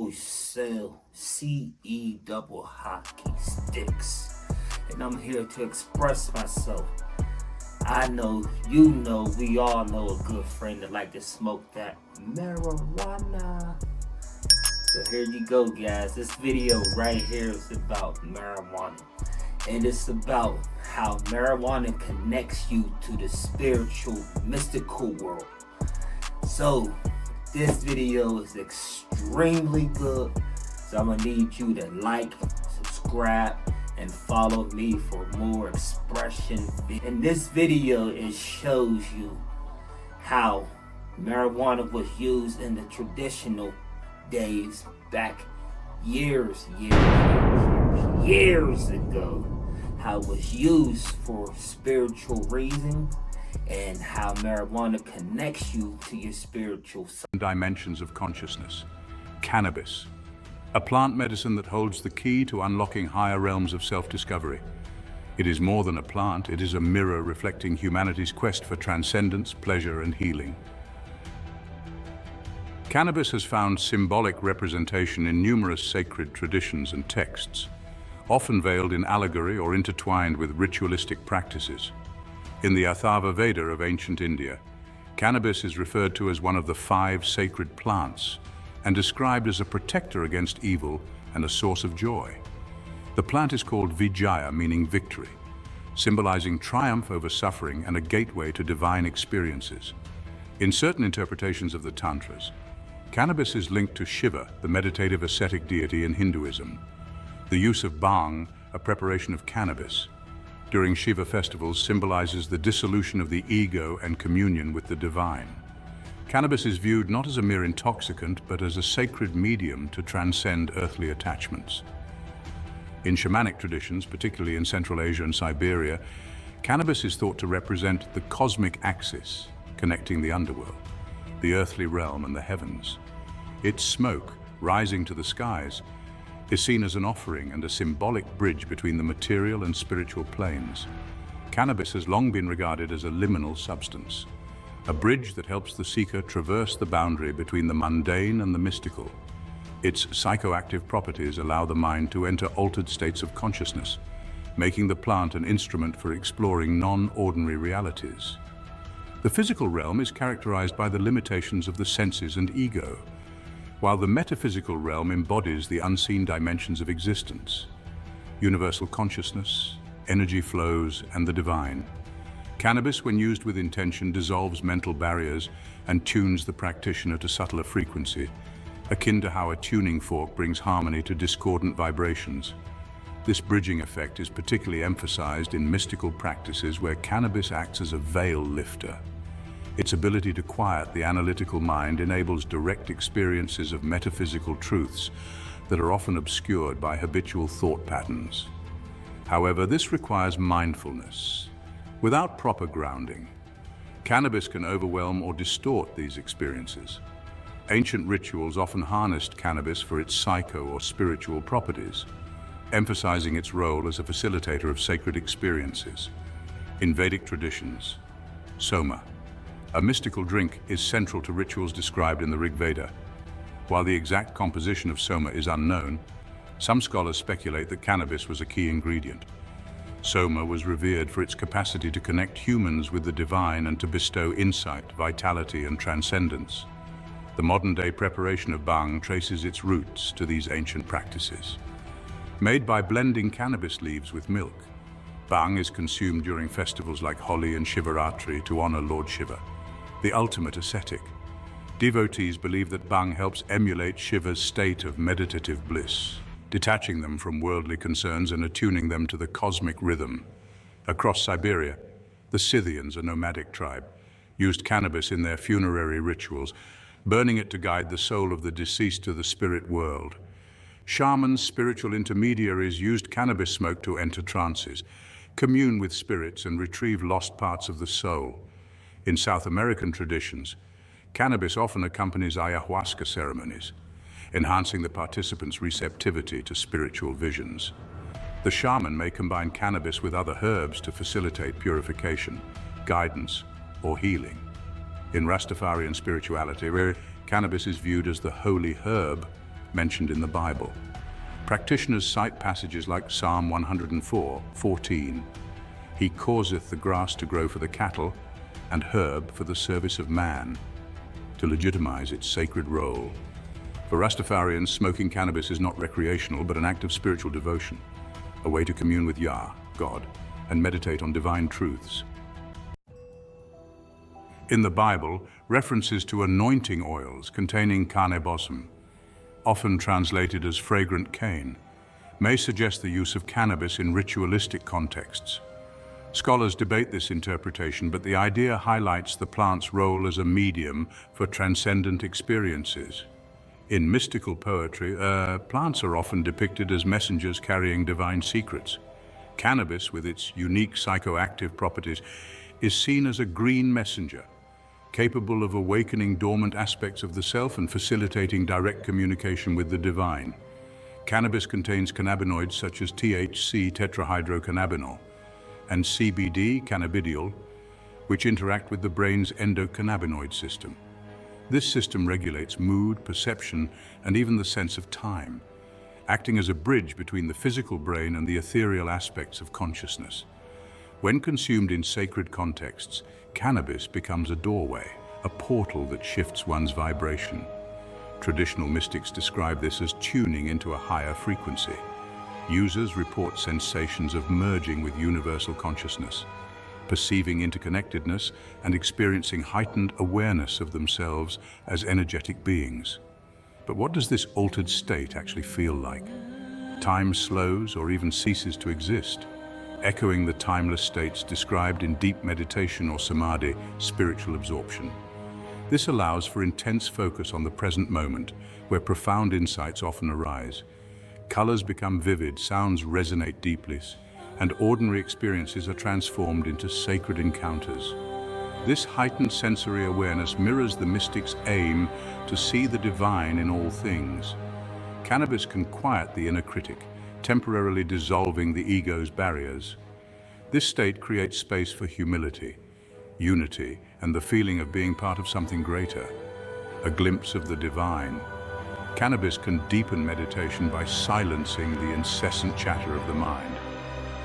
Sell CE double hockey sticks, and I'm here to express myself. I know, you know, we all know a good friend that like to smoke that marijuana. So here you go, guys. This video right here is about marijuana, and it's about how marijuana connects you to the spiritual, mystical world. So this video is extremely good, so I'm gonna need you to like, subscribe, and follow me for more expression. In this video, it shows you how marijuana was used in the traditional days back years ago. How it was used for spiritual reasons, and how marijuana connects you to your spiritual side. Dimensions of consciousness. Cannabis, a plant medicine that holds the key to unlocking higher realms of self-discovery. It is more than a plant, it is a mirror reflecting humanity's quest for transcendence, pleasure, and healing. Cannabis has found symbolic representation in numerous sacred traditions and texts, often veiled in allegory or intertwined with ritualistic practices. In the Atharva Veda of ancient India, cannabis is referred to as one of the 5 sacred plants and described as a protector against evil and a source of joy. The plant is called Vijaya, meaning victory, symbolizing triumph over suffering and a gateway to divine experiences. In certain interpretations of the Tantras, cannabis is linked to Shiva, the meditative ascetic deity in Hinduism. The use of bhang, a preparation of cannabis, during Shiva festivals symbolizes the dissolution of the ego and communion with the divine. Cannabis is viewed not as a mere intoxicant, but as a sacred medium to transcend earthly attachments. In shamanic traditions, particularly in Central Asia and Siberia, cannabis is thought to represent the cosmic axis, connecting the underworld, the earthly realm, and the heavens. Its smoke, rising to the skies, is seen as an offering and a symbolic bridge between the material and spiritual planes. Cannabis has long been regarded as a liminal substance, a bridge that helps the seeker traverse the boundary between the mundane and the mystical. Its psychoactive properties allow the mind to enter altered states of consciousness, making the plant an instrument for exploring non-ordinary realities. The physical realm is characterized by the limitations of the senses and ego, while the metaphysical realm embodies the unseen dimensions of existence, universal consciousness, energy flows, and the divine. Cannabis, when used with intention, dissolves mental barriers and tunes the practitioner to subtler frequency, akin to how a tuning fork brings harmony to discordant vibrations. This bridging effect is particularly emphasized in mystical practices where cannabis acts as a veil lifter. Its ability to quiet the analytical mind enables direct experiences of metaphysical truths that are often obscured by habitual thought patterns. However, this requires mindfulness. Without proper grounding, cannabis can overwhelm or distort these experiences. Ancient rituals often harnessed cannabis for its psycho or spiritual properties, emphasizing its role as a facilitator of sacred experiences. In Vedic traditions, soma, a mystical drink, is central to rituals described in the Rig Veda. While the exact composition of soma is unknown, some scholars speculate that cannabis was a key ingredient. Soma was revered for its capacity to connect humans with the divine and to bestow insight, vitality, and transcendence. The modern-day preparation of bhang traces its roots to these ancient practices. Made by blending cannabis leaves with milk, bhang is consumed during festivals like Holi and Shivaratri to honor Lord Shiva, the ultimate ascetic. Devotees believe that bhang helps emulate Shiva's state of meditative bliss, detaching them from worldly concerns and attuning them to the cosmic rhythm. Across Siberia, the Scythians, a nomadic tribe, used cannabis in their funerary rituals, burning it to guide the soul of the deceased to the spirit world. Shamans, spiritual intermediaries, used cannabis smoke to enter trances, commune with spirits, and retrieve lost parts of the soul. In South American traditions, cannabis often accompanies ayahuasca ceremonies, enhancing the participants' receptivity to spiritual visions. The shaman may combine cannabis with other herbs to facilitate purification, guidance, or healing. In Rastafarian spirituality, where cannabis is viewed as the holy herb, mentioned in the Bible. Practitioners cite passages like Psalm 104:14. He causeth the grass to grow for the cattle and herb for the service of man, to legitimize its sacred role. For Rastafarians, smoking cannabis is not recreational but an act of spiritual devotion, a way to commune with Yah, God, and meditate on divine truths. In the Bible, references to anointing oils containing cane often translated as fragrant cane, may suggest the use of cannabis in ritualistic contexts. Scholars debate this interpretation, but the idea highlights the plant's role as a medium for transcendent experiences. In mystical poetry, plants are often depicted as messengers carrying divine secrets. Cannabis, with its unique psychoactive properties, is seen as a green messenger, capable of awakening dormant aspects of the self and facilitating direct communication with the divine. Cannabis contains cannabinoids such as THC, tetrahydrocannabinol, and CBD, cannabidiol, which interact with the brain's endocannabinoid system. This system regulates mood, perception, and even the sense of time, acting as a bridge between the physical brain and the ethereal aspects of consciousness. When consumed in sacred contexts, cannabis becomes a doorway, a portal that shifts one's vibration. Traditional mystics describe this as tuning into a higher frequency. Users report sensations of merging with universal consciousness, perceiving interconnectedness and experiencing heightened awareness of themselves as energetic beings. But what does this altered state actually feel like? Time slows or even ceases to exist, echoing the timeless states described in deep meditation or samadhi, spiritual absorption. This allows for intense focus on the present moment, where profound insights often arise. Colors become vivid, sounds resonate deeply, and ordinary experiences are transformed into sacred encounters. This heightened sensory awareness mirrors the mystic's aim to see the divine in all things. Cannabis can quiet the inner critic, temporarily dissolving the ego's barriers. This state creates space for humility, unity, and the feeling of being part of something greater, a glimpse of the divine. Cannabis can deepen meditation by silencing the incessant chatter of the mind.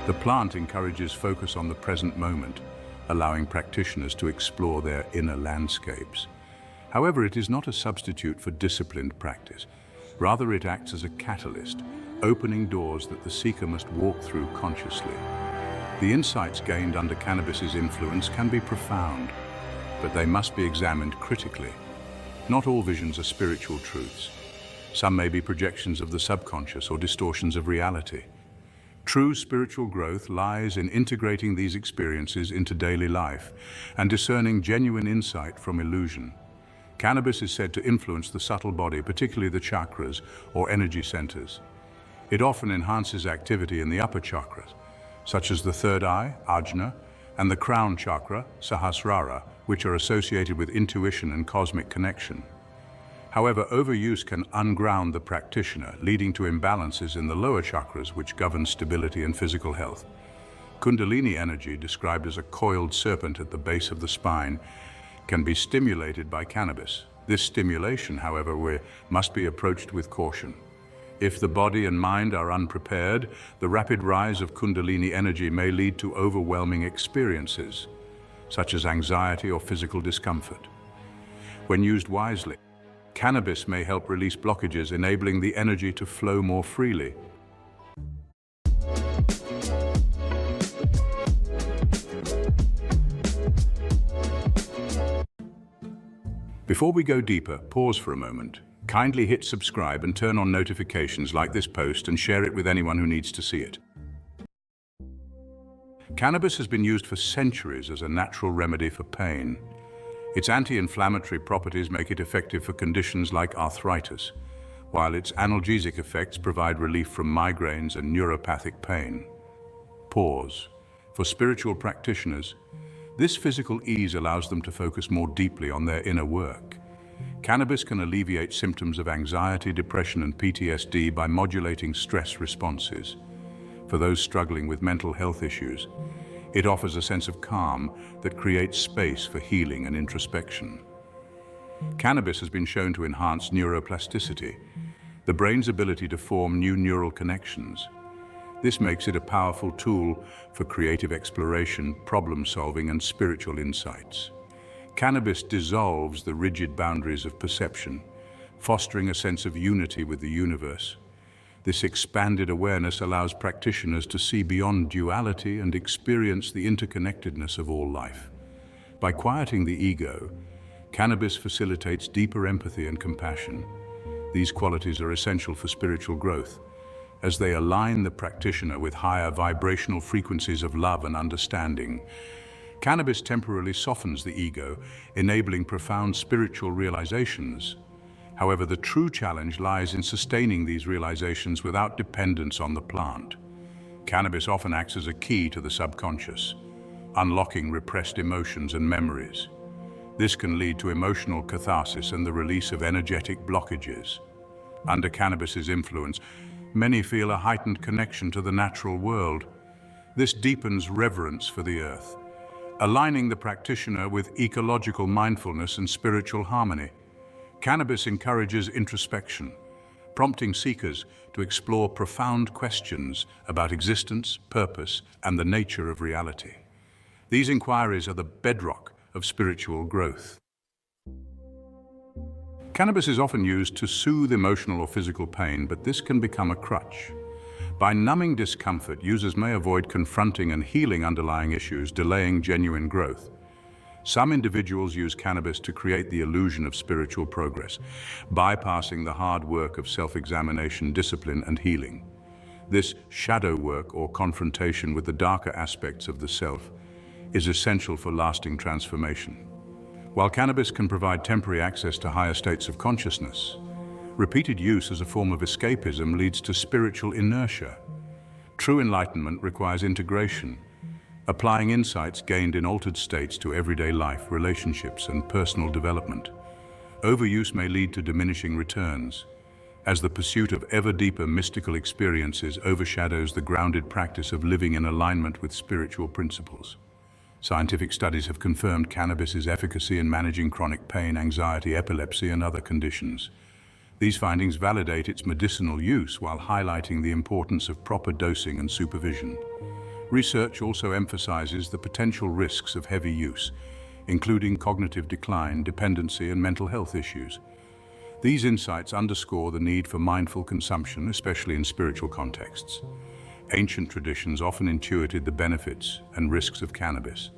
The plant encourages focus on the present moment, allowing practitioners to explore their inner landscapes. However, it is not a substitute for disciplined practice. Rather, it acts as a catalyst, opening doors that the seeker must walk through consciously. The insights gained under cannabis's influence can be profound, but they must be examined critically. Not all visions are spiritual truths. Some may be projections of the subconscious or distortions of reality. True spiritual growth lies in integrating these experiences into daily life and discerning genuine insight from illusion. Cannabis is said to influence the subtle body, particularly the chakras or energy centers. It often enhances activity in the upper chakras, such as the third eye, Ajna, and the crown chakra, Sahasrara, which are associated with intuition and cosmic connection. However, overuse can unground the practitioner, leading to imbalances in the lower chakras, which govern stability and physical health. Kundalini energy, described as a coiled serpent at the base of the spine, can be stimulated by cannabis. This stimulation, however, must be approached with caution. If the body and mind are unprepared, the rapid rise of Kundalini energy may lead to overwhelming experiences, such as anxiety or physical discomfort. When used wisely, cannabis may help release blockages, enabling the energy to flow more freely. Before we go deeper, pause for a moment. Kindly hit subscribe and turn on notifications, like this post, and share it with anyone who needs to see it. Cannabis has been used for centuries as a natural remedy for pain. Its anti-inflammatory properties make it effective for conditions like arthritis, while its analgesic effects provide relief from migraines and neuropathic pain. Pause. For spiritual practitioners, this physical ease allows them to focus more deeply on their inner work. Cannabis can alleviate symptoms of anxiety, depression, and PTSD by modulating stress responses. For those struggling with mental health issues, it offers a sense of calm that creates space for healing and introspection. Cannabis has been shown to enhance neuroplasticity, the brain's ability to form new neural connections. This makes it a powerful tool for creative exploration, problem-solving, and spiritual insights. Cannabis dissolves the rigid boundaries of perception, fostering a sense of unity with the universe. This expanded awareness allows practitioners to see beyond duality and experience the interconnectedness of all life. By quieting the ego, cannabis facilitates deeper empathy and compassion. These qualities are essential for spiritual growth, as they align the practitioner with higher vibrational frequencies of love and understanding. Cannabis temporarily softens the ego, enabling profound spiritual realizations. However, the true challenge lies in sustaining these realizations without dependence on the plant. Cannabis often acts as a key to the subconscious, unlocking repressed emotions and memories. This can lead to emotional catharsis and the release of energetic blockages. Under cannabis's influence, many feel a heightened connection to the natural world. This deepens reverence for the earth, aligning the practitioner with ecological mindfulness and spiritual harmony. Cannabis encourages introspection, prompting seekers to explore profound questions about existence, purpose, and the nature of reality. These inquiries are the bedrock of spiritual growth. Cannabis is often used to soothe emotional or physical pain, but this can become a crutch. By numbing discomfort, users may avoid confronting and healing underlying issues, delaying genuine growth. Some individuals use cannabis to create the illusion of spiritual progress, bypassing the hard work of self-examination, discipline, and healing. This shadow work, or confrontation with the darker aspects of the self, is essential for lasting transformation. While cannabis can provide temporary access to higher states of consciousness, repeated use as a form of escapism leads to spiritual inertia. True enlightenment requires integration, applying insights gained in altered states to everyday life, relationships, and personal development. Overuse may lead to diminishing returns, as the pursuit of ever deeper mystical experiences overshadows the grounded practice of living in alignment with spiritual principles. Scientific studies have confirmed cannabis's efficacy in managing chronic pain, anxiety, epilepsy, and other conditions. These findings validate its medicinal use while highlighting the importance of proper dosing and supervision. Research also emphasizes the potential risks of heavy use, including cognitive decline, dependency, and mental health issues. These insights underscore the need for mindful consumption, especially in spiritual contexts. Ancient traditions often intuited the benefits and risks of cannabis,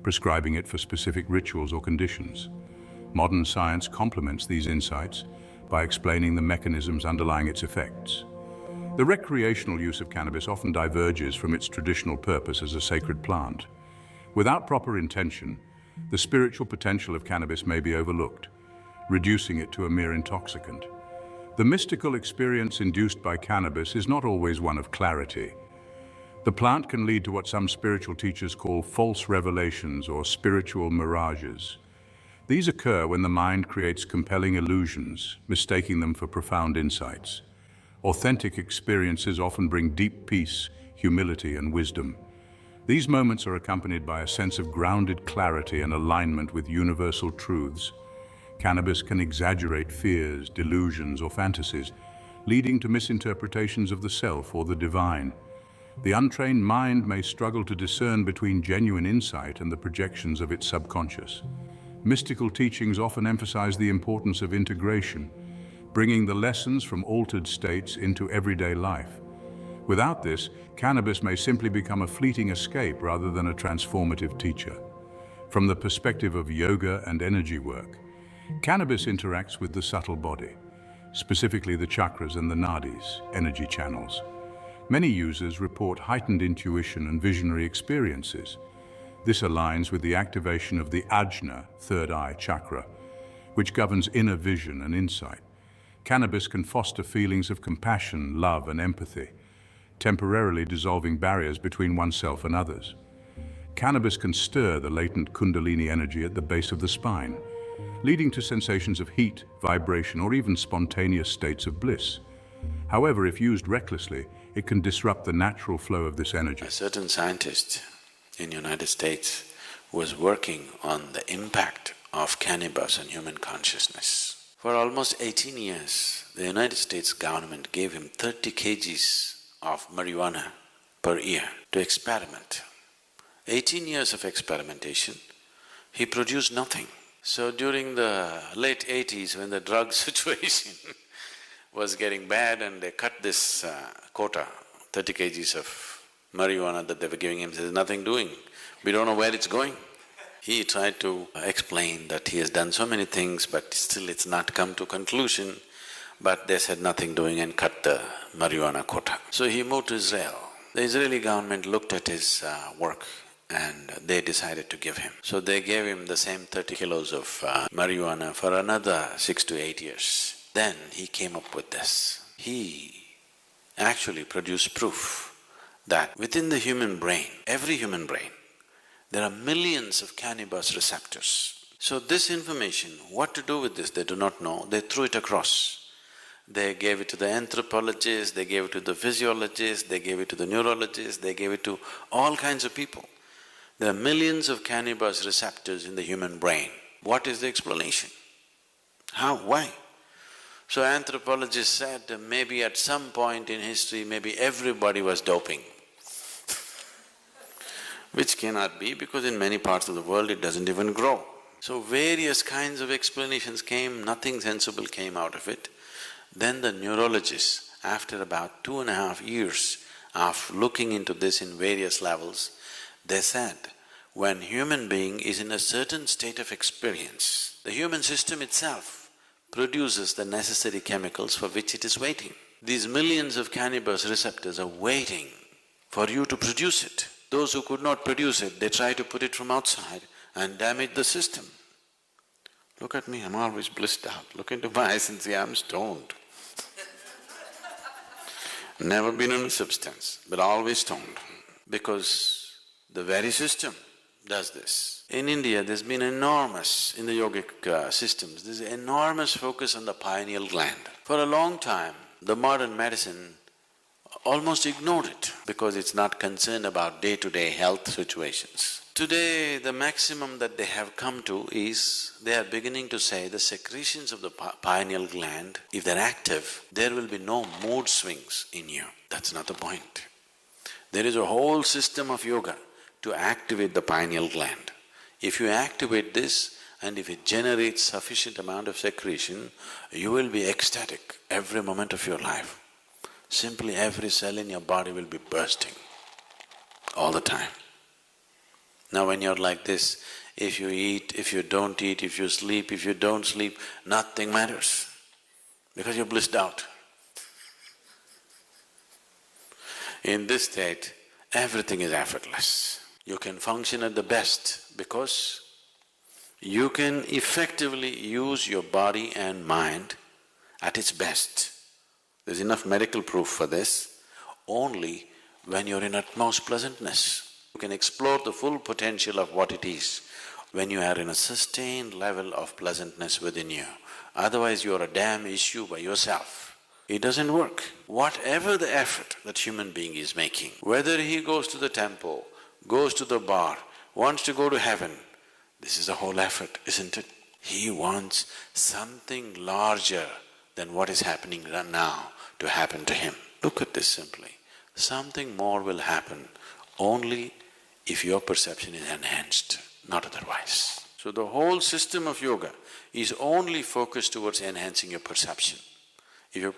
prescribing it for specific rituals or conditions. Modern science complements these insights by explaining the mechanisms underlying its effects. The recreational use of cannabis often diverges from its traditional purpose as a sacred plant. Without proper intention, the spiritual potential of cannabis may be overlooked, reducing it to a mere intoxicant. The mystical experience induced by cannabis is not always one of clarity. The plant can lead to what some spiritual teachers call false revelations or spiritual mirages. These occur when the mind creates compelling illusions, mistaking them for profound insights. Authentic experiences often bring deep peace, humility, and wisdom. These moments are accompanied by a sense of grounded clarity and alignment with universal truths. Cannabis can exaggerate fears, delusions, or fantasies, leading to misinterpretations of the self or the divine. The untrained mind may struggle to discern between genuine insight and the projections of its subconscious. Mystical teachings often emphasize the importance of integration, bringing the lessons from altered states into everyday life. Without this, cannabis may simply become a fleeting escape rather than a transformative teacher. From the perspective of yoga and energy work, cannabis interacts with the subtle body, specifically the chakras and the nadis, energy channels. Many users report heightened intuition and visionary experiences. This aligns with the activation of the ajna, third eye chakra, which governs inner vision and insight. Cannabis can foster feelings of compassion, love, and empathy, temporarily dissolving barriers between oneself and others. Cannabis can stir the latent kundalini energy at the base of the spine, leading to sensations of heat, vibration, or even spontaneous states of bliss. However, if used recklessly, it can disrupt the natural flow of this energy. A certain scientist in the United States was working on the impact of cannabis on human consciousness. For almost 18 years, the United States government gave him 30 kgs of marijuana per year to experiment. 18 years of experimentation, he produced nothing. So during the late 80s, when the drug situation was getting bad and they cut this quota, 30 kgs of marijuana that they were giving him, there's nothing doing, we don't know where it's going. He tried to explain that he has done so many things but still it's not come to conclusion, but they said nothing doing and cut the marijuana quota. So he moved to Israel. The Israeli government looked at his work and they decided to give him. So they gave him the same 30 kilos of marijuana for another 6 to 8 years. Then he came up with this. He actually produced proof that within the human brain, every human brain, there are millions of cannabis receptors. So this information, what to do with this, they do not know, they threw it across. They gave it to the anthropologists, they gave it to the physiologists, they gave it to the neurologists, they gave it to all kinds of people. There are millions of cannabis receptors in the human brain. What is the explanation? How? Why? So anthropologists said maybe at some point in history, maybe everybody was doping. Which cannot be, because in many parts of the world it doesn't even grow. So various kinds of explanations came, nothing sensible came out of it. Then the neurologists, after about 2.5 years of looking into this in various levels, they said, when human being is in a certain state of experience, the human system itself produces the necessary chemicals for which it is waiting. These millions of cannabis receptors are waiting for you to produce it. Those who could not produce it, they try to put it from outside and damage the system. Look at me, I'm always blissed out. Look into my eyes and see I'm stoned. Never been on a substance, but always stoned. Because the very system does this. In India, there's been enormous, in the yogic systems, there's enormous focus on the pineal gland. For a long time, the modern medicine almost ignored it because it's not concerned about day-to-day health situations. Today, the maximum that they have come to is, they are beginning to say the secretions of the pineal gland, if they're active, there will be no mood swings in you. That's not the point. There is a whole system of yoga to activate the pineal gland. If you activate this and if it generates sufficient amount of secretion, you will be ecstatic every moment of your life. Simply every cell in your body will be bursting all the time. Now when you're like this, if you eat, if you don't eat, if you sleep, if you don't sleep, nothing matters because you're blissed out. In this state, everything is effortless. You can function at the best because you can effectively use your body and mind at its best. There's enough medical proof for this. Only when you're in utmost pleasantness, you can explore the full potential of what it is when you are in a sustained level of pleasantness within you. Otherwise, you're a damn issue by yourself. It doesn't work. Whatever the effort that human being is making, whether he goes to the temple, goes to the bar, wants to go to heaven, this is the whole effort, isn't it? He wants something larger than what is happening now to happen to him. Look at this simply. Something more will happen only if your perception is enhanced, not otherwise. So the whole system of yoga is only focused towards enhancing your perception. If your